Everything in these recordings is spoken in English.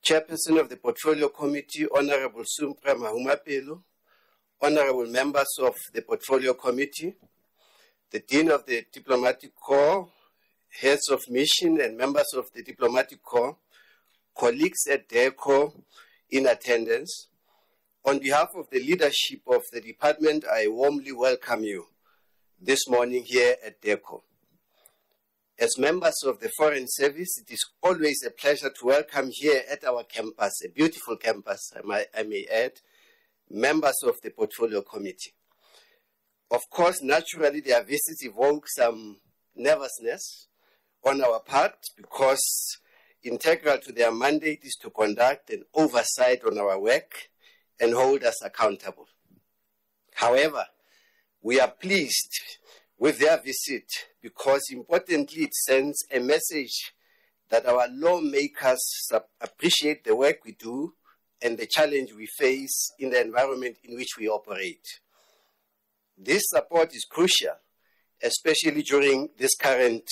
Chairperson of the Portfolio Committee, Honorable Sumpra Mahumapelo, honorable members of the Portfolio Committee, the Dean of the Diplomatic Corps, heads of mission and members of the Diplomatic Corps, colleagues at DIRCO in attendance. On behalf of the leadership of the department, I warmly welcome you this morning here at DIRCO. As members of the Foreign Service, it is always a pleasure to welcome here at our campus, a beautiful campus, I may add, members of the Portfolio Committee. Of course, naturally, their visits evoke some nervousness on our part because integral to their mandate is to conduct an oversight on our work and hold us accountable. However, we are pleased with their visit because importantly it sends a message that our lawmakers appreciate the work we do and the challenge we face in the environment in which we operate. This support is crucial, especially during this current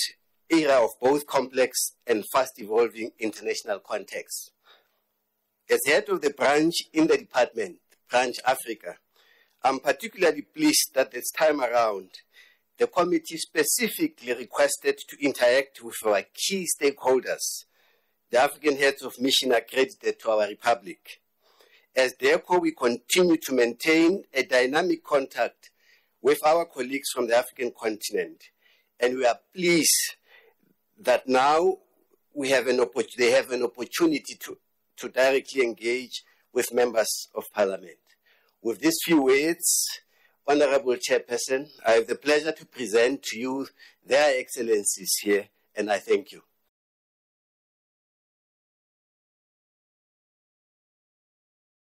era of both complex and fast-evolving international contexts. As head of the branch in the department, Branch Africa, I'm particularly pleased that this time around, the committee specifically requested to interact with our key stakeholders, the African heads of mission accredited to our republic. As DIRCO, we continue to maintain a dynamic contact with our colleagues from the African continent, and we are pleased that now they have an opportunity to directly engage with members of parliament. With these few words, Honorable Chairperson, I have the pleasure to present to you their excellencies here, and I thank you.